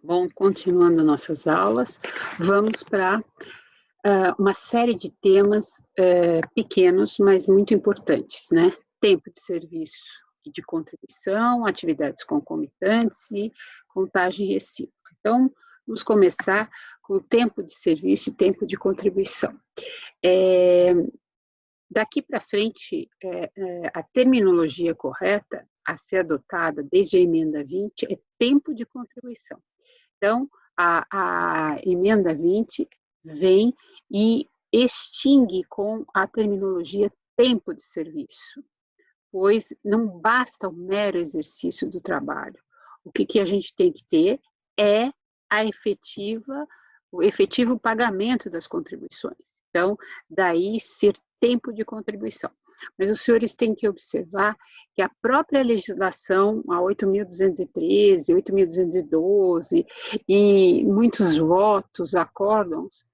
Bom, continuando nossas aulas, vamos para uma série de temas pequenos, mas muito importantes, né? Tempo de serviço e de contribuição, atividades concomitantes e contagem recíproca. Então, vamos começar com o tempo de serviço e tempo de contribuição. Daqui para frente, a terminologia correta a ser adotada desde a emenda 20 é tempo de contribuição. Então, a emenda 20 vem e extingue com a terminologia tempo de serviço, pois não basta o mero exercício do trabalho. O que a gente tem que ter é o efetivo pagamento das contribuições. Então, daí ser tempo de contribuição. Mas os senhores têm que observar que a própria legislação, a 8.213, 8.212 e muitos votos, acórdãos,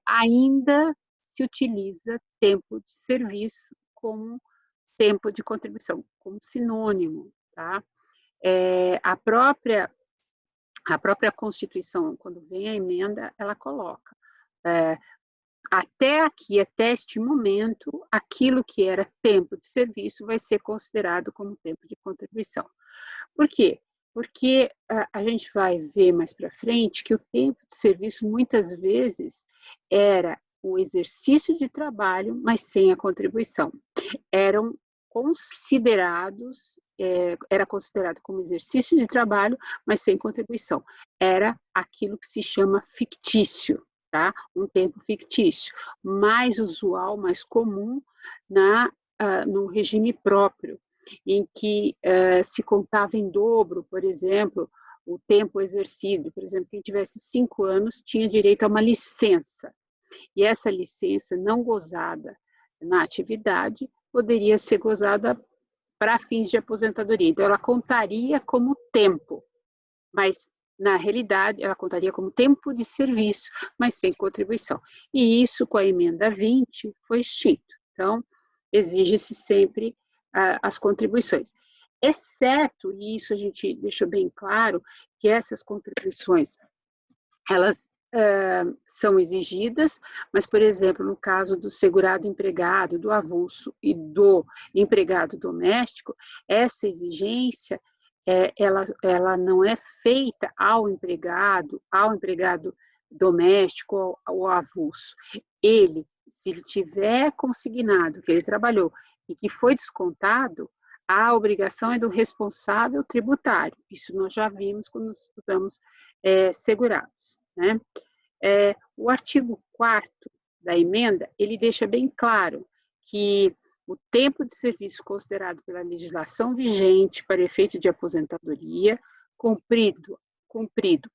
ainda se utiliza tempo de serviço como tempo de contribuição, como sinônimo, tá? A própria Constituição, quando vem a emenda, ela coloca até aqui, até este momento, aquilo que era tempo de serviço vai ser considerado como tempo de contribuição. Por quê? Porque a gente vai ver mais para frente que o tempo de serviço muitas vezes era o exercício de trabalho, mas sem a contribuição. Eram considerados, era considerado como exercício de trabalho, mas sem contribuição. Era aquilo que se chama fictício. Tá? Um tempo fictício, mais usual, mais comum no regime próprio, em que se contava em dobro, por exemplo, o tempo exercido. Por exemplo, quem tivesse 5 anos tinha direito a uma licença, e essa licença não gozada na atividade poderia ser gozada para fins de aposentadoria. Então, ela contaria como tempo, mas na realidade, ela contaria como tempo de serviço, mas sem contribuição. E isso, com a emenda 20, foi extinto. Então, exige-se sempre as contribuições. Exceto, e isso a gente deixou bem claro, que essas contribuições, elas são exigidas, mas, por exemplo, no caso do segurado empregado, do avulso e do empregado doméstico, essa exigência ela não é feita ao empregado doméstico ou avulso. Ele, se ele tiver consignado que ele trabalhou e que foi descontado, a obrigação é do responsável tributário. Isso nós já vimos quando estudamos segurados, né? O artigo 4º da emenda, ele deixa bem claro que o tempo de serviço considerado pela legislação vigente para efeito de aposentadoria, cumprido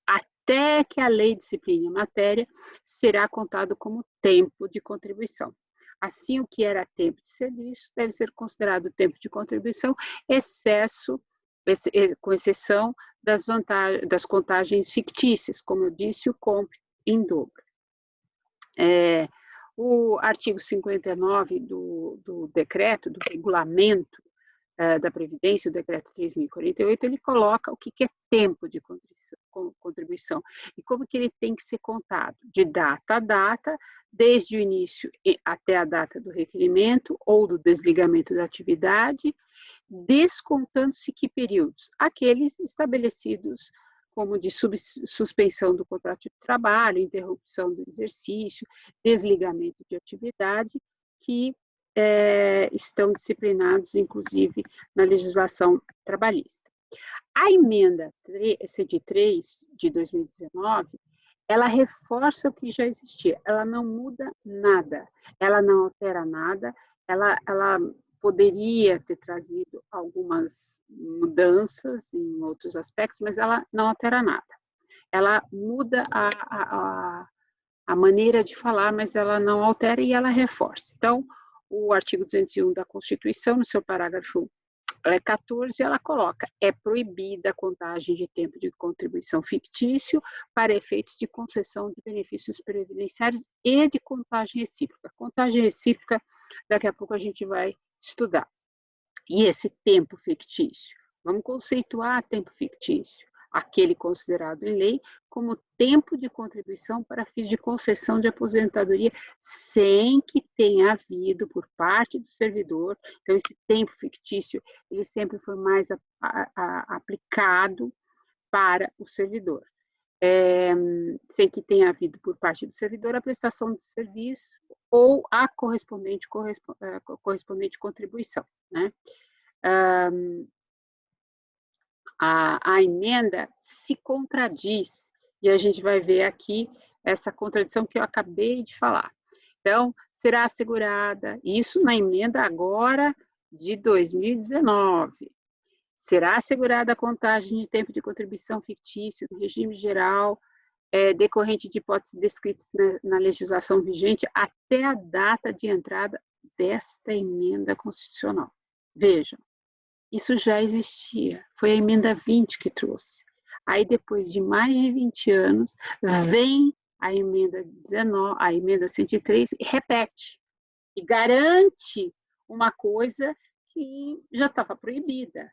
até que a lei discipline a matéria, será contado como tempo de contribuição. Assim, o que era tempo de serviço deve ser considerado tempo de contribuição, com exceção das contagens fictícias, como eu disse, o compre em dobro. O artigo 59 do decreto, do regulamento da Previdência, o decreto 3.048, ele coloca o que é tempo de contribuição e como que ele tem que ser contado, de data a data, desde o início até a data do requerimento ou do desligamento da atividade, descontando-se que períodos? Aqueles estabelecidos como de suspensão do contrato de trabalho, interrupção do exercício, desligamento de atividade, que estão disciplinados, inclusive, na legislação trabalhista. A emenda CD3 de 2019, ela reforça o que já existia, ela não muda nada, ela não altera nada, ela poderia ter trazido algumas mudanças em outros aspectos, mas ela não altera nada. Ela muda a maneira de falar, mas ela não altera e ela reforça. Então, o artigo 201 da Constituição, no seu parágrafo 14, ela coloca: é proibida a contagem de tempo de contribuição fictício para efeitos de concessão de benefícios previdenciários e de contagem recíproca. Contagem recíproca, daqui a pouco a gente vai estudar. E esse tempo fictício? Vamos conceituar tempo fictício. aquele considerado em lei, como tempo de contribuição para fins de concessão de aposentadoria, sem que tenha havido por parte do servidor. Então, esse tempo fictício, ele sempre foi mais aplicado para o servidor. Sem que tenha havido por parte do servidor a prestação de serviço ou a correspondente contribuição, né? A emenda se contradiz, e a gente vai ver aqui essa contradição que eu acabei de falar. Então, será assegurada, isso na emenda agora de 2019, será assegurada a contagem de tempo de contribuição fictício do regime geral decorrente de hipóteses descritas na legislação vigente até a data de entrada desta emenda constitucional. Vejam, isso já existia, foi a emenda 20 que trouxe. Aí, depois de mais de 20 anos, vem a emenda 19, a emenda 103 e repete, e garante uma coisa que já estava proibida,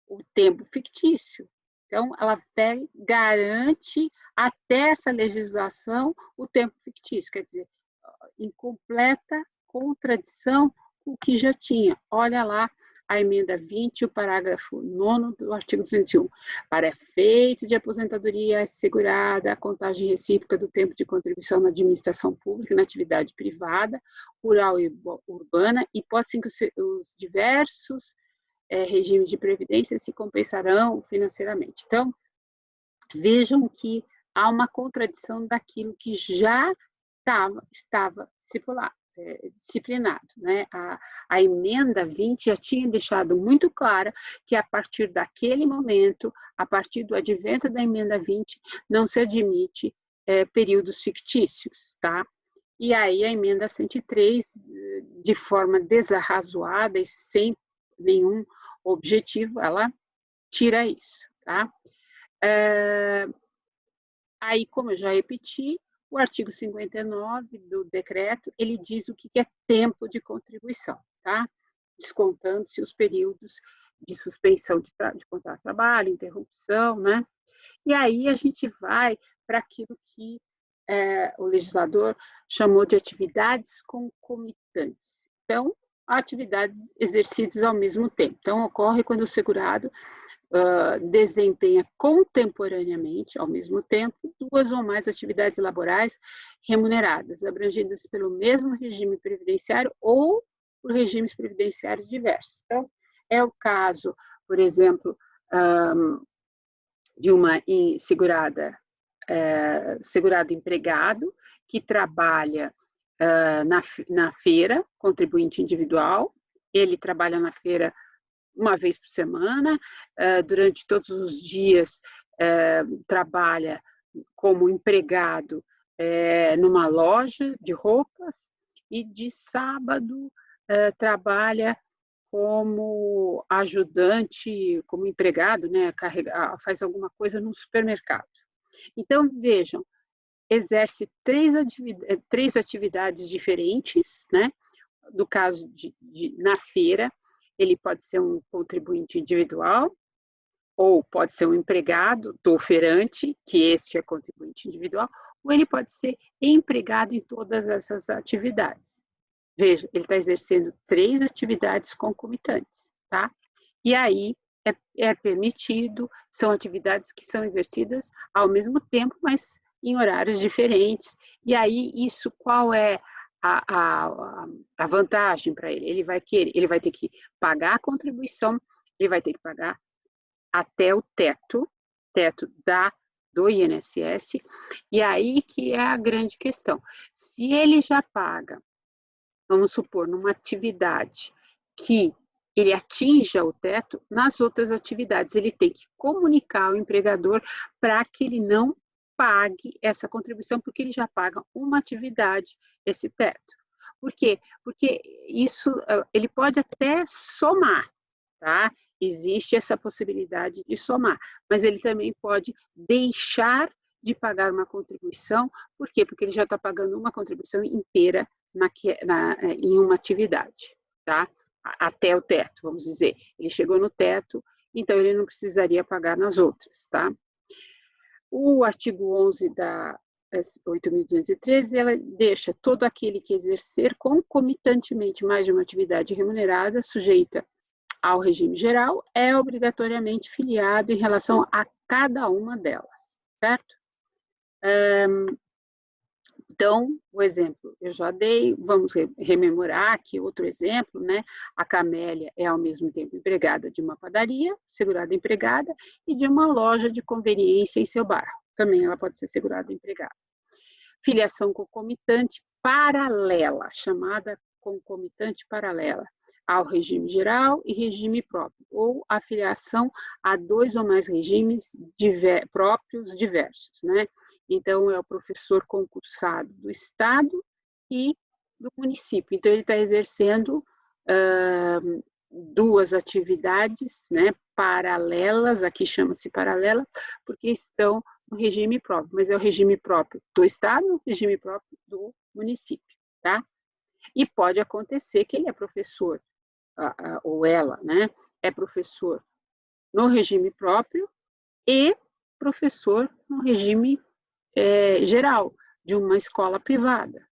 o tempo fictício. Então, ela garante até essa legislação o tempo fictício, quer dizer, em completa contradição com o que já tinha. Olha lá a emenda 20, o parágrafo 9º do artigo 201. Para efeito de aposentadoria assegurada a contagem recíproca do tempo de contribuição na administração pública, na atividade privada, rural e urbana, hipótese em que os diversos regimes de previdência se compensarão financeiramente. Então, vejam que há uma contradição daquilo que já estava disciplinado, né? A emenda 20 já tinha deixado muito clara que a partir daquele momento, a partir do advento da emenda 20, não se admite períodos fictícios, tá? E aí a emenda 103, de forma desarrazoada e sem nenhum objetivo, ela tira isso, tá? Aí, como eu já repeti, o artigo 59 do decreto, ele diz o que é tempo de contribuição, tá? Descontando-se os períodos de suspensão de contrato de trabalho, interrupção, né? E aí a gente vai para aquilo que o legislador chamou de atividades concomitantes. Então, atividades exercidas ao mesmo tempo. Então, ocorre quando o segurado desempenha contemporaneamente, ao mesmo tempo, duas ou mais atividades laborais remuneradas, abrangidas pelo mesmo regime previdenciário ou por regimes previdenciários diversos. Então, é o caso, por exemplo, de uma segurado empregado que trabalha na feira, contribuinte individual, ele trabalha na feira uma vez por semana, durante todos os dias trabalha como empregado numa loja de roupas e de sábado trabalha como ajudante, como empregado, né, faz alguma coisa num supermercado. Então, vejam, exerce três atividades diferentes, né? No caso na feira, ele pode ser um contribuinte individual, ou pode ser um empregado do oferante, que este é contribuinte individual, ou ele pode ser empregado em todas essas atividades. Veja, ele está exercendo 3 atividades concomitantes, tá? E aí é permitido, são atividades que são exercidas ao mesmo tempo, mas em horários diferentes. E aí, isso qual é a vantagem para ele? Ele vai ter que pagar a contribuição, ele vai ter que pagar até o teto do INSS, e aí que é a grande questão. Se ele já paga, vamos supor, numa atividade que ele atinja o teto, nas outras atividades ele tem que comunicar ao empregador para que ele não pague essa contribuição, porque ele já paga uma atividade, esse teto. Por quê? Porque isso, ele pode até somar, tá? Existe essa possibilidade de somar, mas ele também pode deixar de pagar uma contribuição, por quê? Porque ele já está pagando uma contribuição inteira em uma atividade, tá? Até o teto, vamos dizer. Ele chegou no teto, então ele não precisaria pagar nas outras, tá? O artigo 11 da 8.213, ela deixa todo aquele que exercer concomitantemente mais de uma atividade remunerada, sujeita ao regime geral, é obrigatoriamente filiado em relação a cada uma delas, certo? Então, o exemplo eu já dei, vamos rememorar aqui outro exemplo, né? A Camélia é ao mesmo tempo empregada de uma padaria, segurada empregada, e de uma loja de conveniência em seu bairro. Também ela pode ser segurada empregada. Filiação concomitante paralela, chamada concomitante paralela, ao regime geral e regime próprio, ou a filiação a dois ou mais regimes próprios diversos, né? Então, é o professor concursado do Estado e do município. Então, ele está exercendo duas atividades, né, paralelas, aqui chama-se paralela, porque estão no regime próprio, mas é o regime próprio do Estado e o regime próprio do município, tá? E pode acontecer que ele é professor, ou ela, né, é professor no regime próprio e professor no regime geral, de uma escola privada,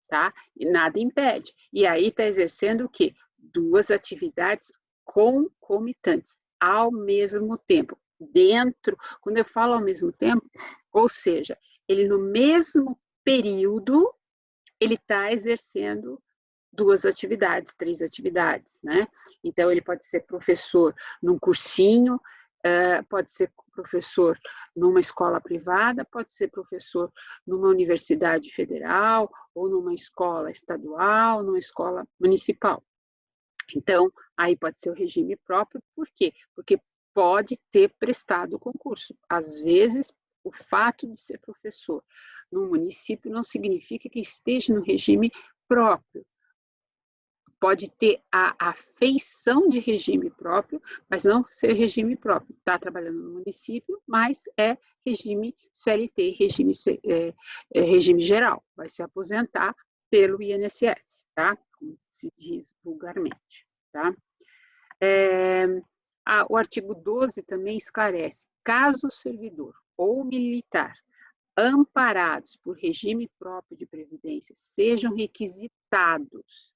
tá? E nada impede. E aí está exercendo o quê? Duas atividades concomitantes, ao mesmo tempo. Dentro, quando eu falo ao mesmo tempo, ou seja, ele no mesmo período, ele está exercendo duas atividades, três atividades, né? Então, ele pode ser professor num cursinho, pode ser professor numa escola privada, pode ser professor numa universidade federal, ou numa escola estadual, numa escola municipal. Então, aí pode ser o regime próprio, por quê? Porque pode ter prestado concurso. Às vezes, o fato de ser professor num município não significa que esteja no regime próprio. Pode ter a afeição de regime próprio, mas não ser regime próprio. Está trabalhando no município, mas é regime CLT, regime geral. Vai se aposentar pelo INSS, tá? Como se diz vulgarmente, tá? O artigo 12 também esclarece, caso o servidor ou militar amparados por regime próprio de previdência sejam requisitados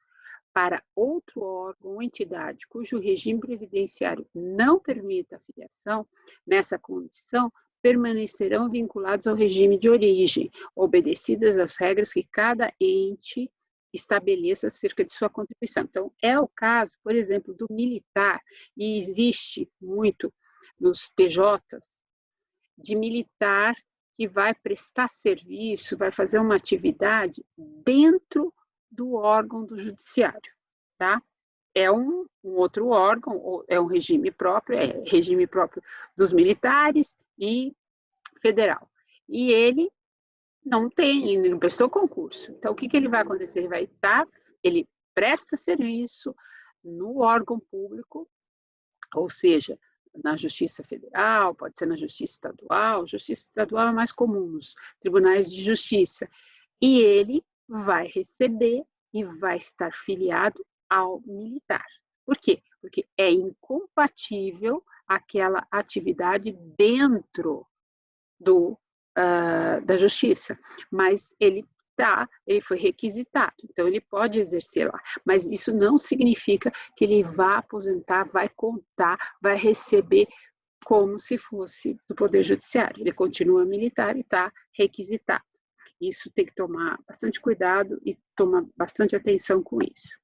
para outro órgão ou entidade cujo regime previdenciário não permita a filiação, nessa condição, permanecerão vinculados ao regime de origem, obedecidas as regras que cada ente estabeleça acerca de sua contribuição. Então, é o caso, por exemplo, do militar, e existe muito nos TJs, de militar que vai prestar serviço, vai fazer uma atividade dentro do órgão do judiciário, tá? É um outro órgão, é um regime próprio dos militares e federal. E ele ele não prestou concurso. Então, o que ele vai acontecer? Ele presta serviço no órgão público, ou seja, na Justiça Federal, pode ser na Justiça Estadual é mais comum, nos tribunais de justiça, e ele vai receber e vai estar filiado ao militar. Por quê? Porque é incompatível aquela atividade dentro da justiça, mas ele foi requisitado, então ele pode exercer lá, mas isso não significa que ele vá aposentar, vai contar, vai receber como se fosse do Poder Judiciário, ele continua militar e está requisitado. Isso tem que tomar bastante cuidado e tomar bastante atenção com isso.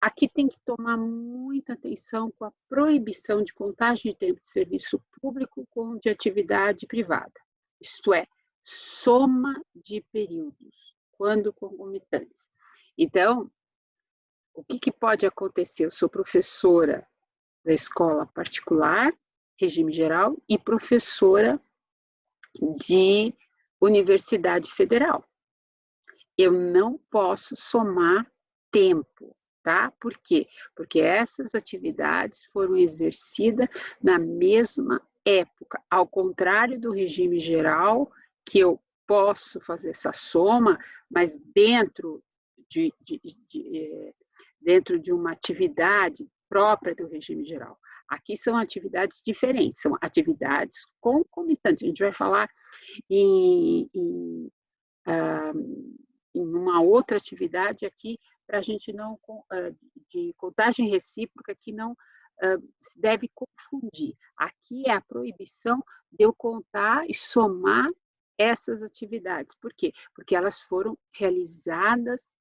Aqui tem que tomar muita atenção com a proibição de contagem de tempo de serviço público com de atividade privada. Isto é, soma de períodos, quando concomitantes. Então, o que pode acontecer? Eu sou professora da escola particular, regime geral, e professora de universidade federal. Eu não posso somar tempo, tá? Por quê? Porque essas atividades foram exercidas na mesma época, ao contrário do regime geral, que eu posso fazer essa soma, mas dentro de uma atividade própria do regime geral. Aqui são atividades diferentes, são atividades concomitantes. A gente vai falar em uma outra atividade aqui, para a gente não, de contagem recíproca, que não se deve confundir. Aqui é a proibição de eu contar e somar essas atividades. Por quê? Porque elas foram realizadas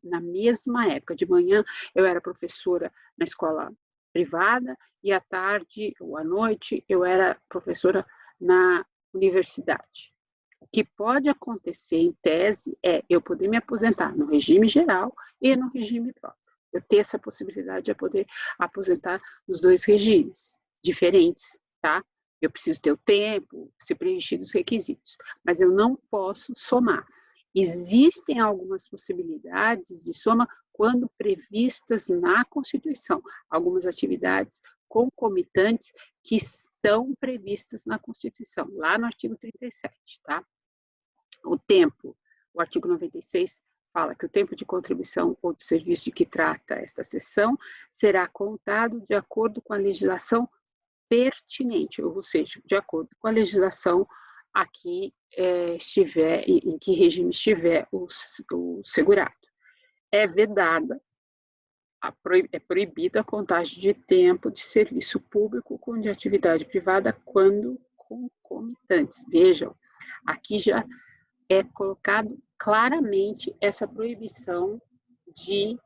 na mesma época. De manhã eu era professora na escola privada e à tarde ou à noite eu era professora na universidade. O que pode acontecer, em tese, é eu poder me aposentar no regime geral e no regime próprio. Eu ter essa possibilidade de poder aposentar nos dois regimes diferentes, tá? Eu preciso ter o tempo, ser preenchidos os requisitos, mas eu não posso somar. Existem algumas possibilidades de soma quando previstas na Constituição, algumas atividades concomitantes que estão previstas na Constituição, lá no artigo 37, tá? O tempo, o artigo 96 fala que o tempo de contribuição ou de serviço de que trata esta seção será contado de acordo com a legislação pertinente, ou seja, de acordo com a legislação aqui estiver, em que regime estiver o segurado. É vedada, é proibida a contagem de tempo de serviço público com de atividade privada quando concomitantes. Vejam, aqui já é colocado claramente essa proibição de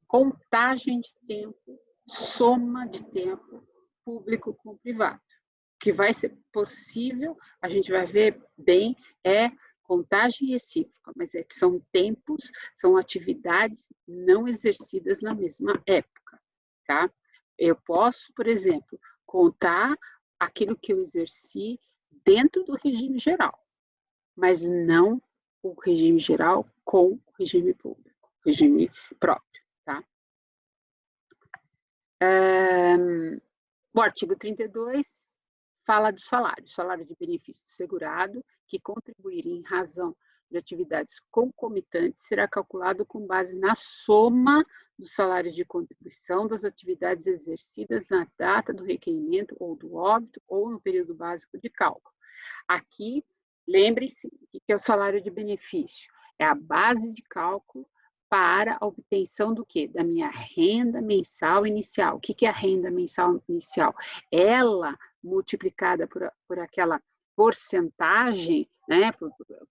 contagem de tempo, soma de tempo público com privado. O que vai ser possível, a gente vai ver bem, é contagem recíproca, mas são tempos, são atividades não exercidas na mesma época, tá? Eu posso, por exemplo, contar aquilo que eu exerci dentro do regime geral, mas não o regime geral com o regime público, regime próprio, tá? O artigo 32 fala do salário de benefício do segurado, que contribuir em razão de atividades concomitantes será calculado com base na soma dos salários de contribuição das atividades exercidas na data do requerimento ou do óbito ou no período básico de cálculo. Aqui, lembre-se, o que é o salário de benefício? É a base de cálculo para a obtenção do quê? Da minha renda mensal inicial. O que é a renda mensal inicial? Ela multiplicada por aquela porcentagem, né?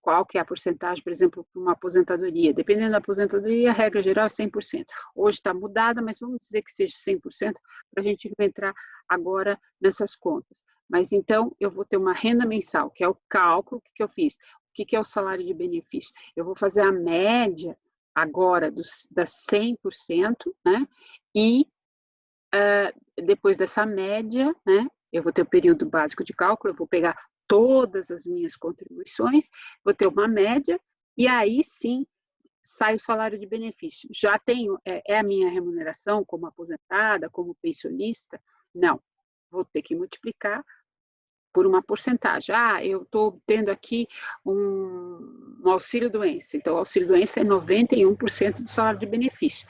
Qual que é a porcentagem, por exemplo, para uma aposentadoria? Dependendo da aposentadoria, a regra geral é 100%. Hoje está mudada, mas vamos dizer que seja 100%, para a gente não entrar agora nessas contas. Mas então, eu vou ter uma renda mensal, que é o cálculo que eu fiz. O que é o salário de benefício? Eu vou fazer a média agora das 100%, né? E depois dessa média, né? Eu vou ter o período básico de cálculo, eu vou pegar todas as minhas contribuições, vou ter uma média, e aí sim sai o salário de benefício. Já tenho, é a minha remuneração como aposentada, como pensionista? Não. Vou ter que multiplicar por uma porcentagem. Eu estou tendo aqui um auxílio-doença. Então, o auxílio-doença é 91% do salário de benefício.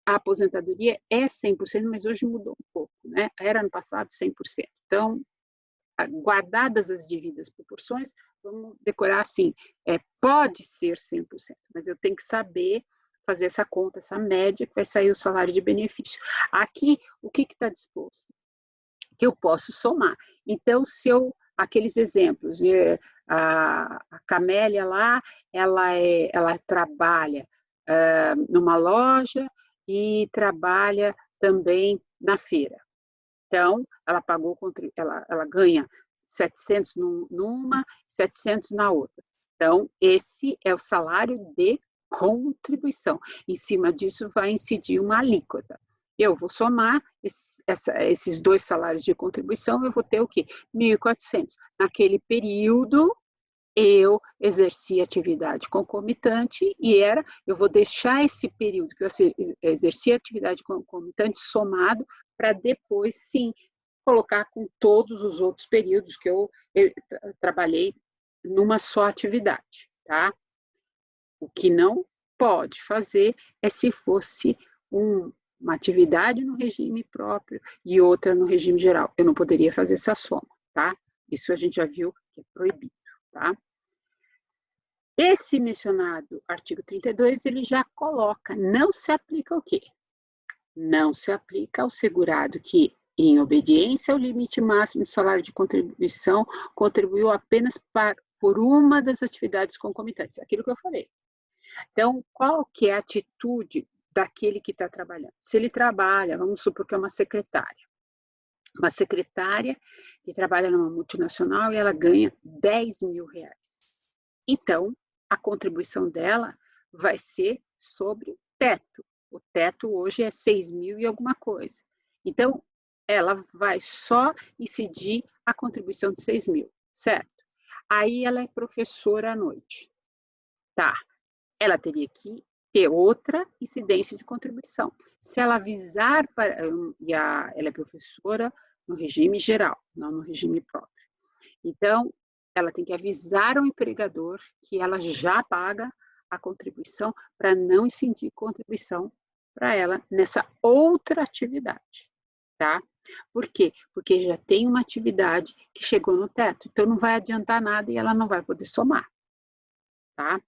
A aposentadoria é 100%, mas hoje mudou um pouco, né? Era no passado 100%. Então, guardadas as devidas proporções, vamos decorar assim, pode ser 100%, mas eu tenho que saber fazer essa conta, essa média, que vai sair o salário de benefício. Aqui, o que está disposto? Que eu posso somar. Então, se eu, aqueles exemplos, a Camélia lá, ela trabalha numa loja e trabalha também na feira. Então, ela pagou, ela ganha 700 numa, 700 na outra. Então, esse é o salário de contribuição. Em cima disso, vai incidir uma alíquota. Eu vou somar esses dois salários de contribuição, eu vou ter o quê? 1.400. Naquele período, eu exerci atividade concomitante e eu vou deixar esse período que eu exerci atividade concomitante somado para depois, sim, colocar com todos os outros períodos que eu trabalhei numa só atividade, tá? O que não pode fazer é se fosse uma atividade no regime próprio e outra no regime geral. Eu não poderia fazer essa soma, tá? Isso a gente já viu que é proibido, tá? Esse mencionado artigo 32, ele já coloca, não se aplica ao quê? Não se aplica ao segurado que, em obediência ao limite máximo do salário de contribuição, contribuiu apenas por uma das atividades concomitantes, aquilo que eu falei. Então, qual que é a atitude daquele que está trabalhando? Se ele trabalha, vamos supor que é uma secretária que trabalha numa multinacional e ela ganha 10 mil reais. Então, a contribuição dela vai ser sobre o teto. O teto hoje é 6 mil e alguma coisa. Então, ela vai só incidir a contribuição de 6 mil, certo? Aí ela é professora à noite. Tá, ela teria que ter outra incidência de contribuição. Se ela avisar, ela é professora no regime geral, não no regime próprio. Então, ela tem que avisar ao empregador que ela já paga a contribuição para não incidir contribuição para ela nessa outra atividade, tá? Por quê? Porque já tem uma atividade que chegou no teto, então não vai adiantar nada e ela não vai poder somar, tá?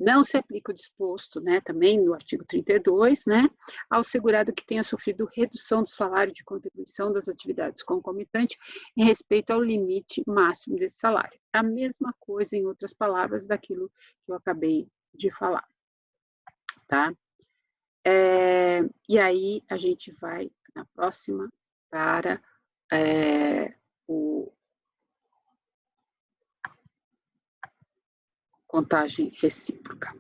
Não se aplica o disposto, né, também no artigo 32, né, ao segurado que tenha sofrido redução do salário de contribuição das atividades concomitantes em respeito ao limite máximo desse salário. A mesma coisa, em outras palavras, daquilo que eu acabei de falar, tá? E aí a gente vai na próxima para o contagem recíproca.